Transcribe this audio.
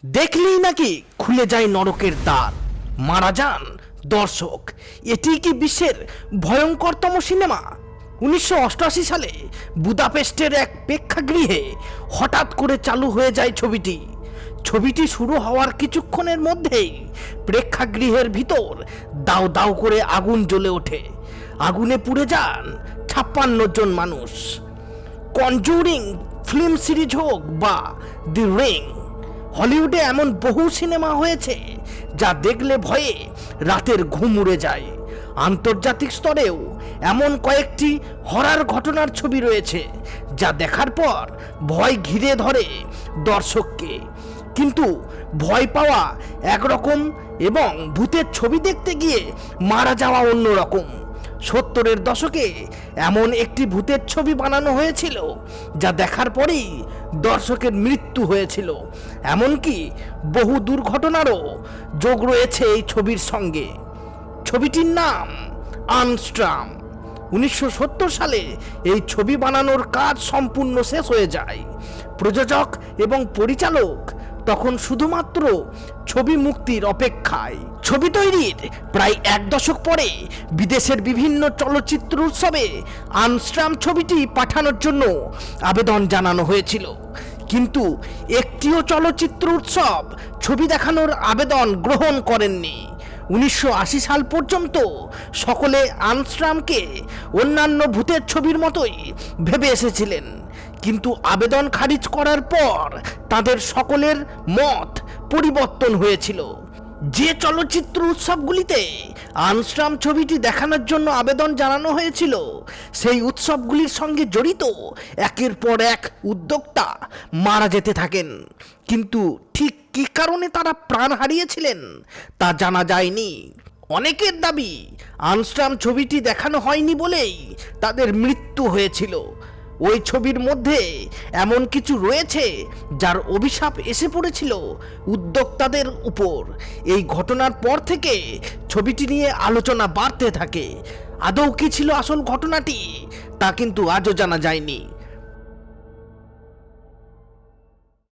দেখলেই নাকি খুলে যায় নরকের দ্বার, মারা যান দর্শক। এটি কি বিশ্বের ভয়ঙ্করতম সিনেমা? 1988 সালে বুদাপেস্টের এক প্রেক্ষাগৃহে হঠাৎ করে চালু হয়ে যায় ছবিটি। ছবিটি শুরু হওয়ার কিছুক্ষণের মধ্যেই প্রেক্ষাগৃহের ভিতর দাউ দাউ করে আগুন জ্বলে ওঠে। আগুনে পুড়ে যান 56 জন মানুষ। কনজুরিং ফিল্ম সিরিজ হোক বা দি রিং, হলিউডে এমন বহু সিনেমা হয়েছে যা দেখলে ভয়ে রাতের ঘুম উড়ে যায়। আন্তর্জাতিক স্তরেও এমন কয়েকটি হরর ঘটনার ছবি রয়েছে যা দেখার পর ভয় ঘিরে ধরে দর্শককে। কিন্তু ভয় পাওয়া একরকম এবং ভূতের ছবি দেখতে গিয়ে মারা যাওয়া অন্যরকম। 70-এর দশকে এমন একটি ভূতের ছবি বানানো হয়েছিল যা দেখার পরেই দর্শকের মৃত্যু হয়েছিল। এমনকি বহু দুর্ঘটনারও যোগ রয়েছে এই ছবির সঙ্গে। ছবিটির নাম আর্মস্ট্রং। 1970 সালে এই ছবি বানানোর কাজ সম্পূর্ণ শেষ হয়ে যায়। প্রযোজক এবং পরিচালক তখন শুধুমাত্র ছবি মুক্তির অপেক্ষায়। ছবি তৈরির প্রায় 1 দশক পরে বিদেশের বিভিন্ন চলচ্চিত্র উৎসবে আর্মস্ট্রং ছবিটি পাঠানোর জন্য আবেদন জানানো হয়েছিল, কিন্তু একটিও চলচ্চিত্র উৎসব ছবি দেখানোর আবেদন গ্রহণ করেননি। 1980 সাল পর্যন্ত সকলে আর্মস্ট্রংকে অন্যান্য ভূতের ছবির মতোই ভেবে এসেছিলেন, কিন্তু আবেদন খারিজ করার পর তাদের সকলের মত পরিবর্তন হয়েছিল। যে চলচ্চিত্র উৎসবগুলিতে আর্মস্ট্রং ছবিটি দেখানোর জন্য আবেদন জানানো হয়েছিল, সেই উৎসবগুলির সঙ্গে জড়িত একের পর এক উদ্যোক্তা মারা যেতে থাকেন, কিন্তু ঠিক কী কারণে তারা প্রাণ হারিয়েছিলেন তা জানা যায়নি। অনেকের দাবি আর্মস্ট্রং ছবিটি দেখানো হয়নি বলেই তাদের মৃত্যু হয়েছিল। ওই ছবির মধ্যে এমন কিছু রয়েছে যার অভিশাপ এসে পড়েছিল উদ্যোক্তাদের উপর। এই ঘটনার পর থেকে ছবিটি নিয়ে আলোচনা বাড়তে থাকে। আদৌ কি ছিল আসল ঘটনাটি তা কিন্তু আজও জানা যায়নি।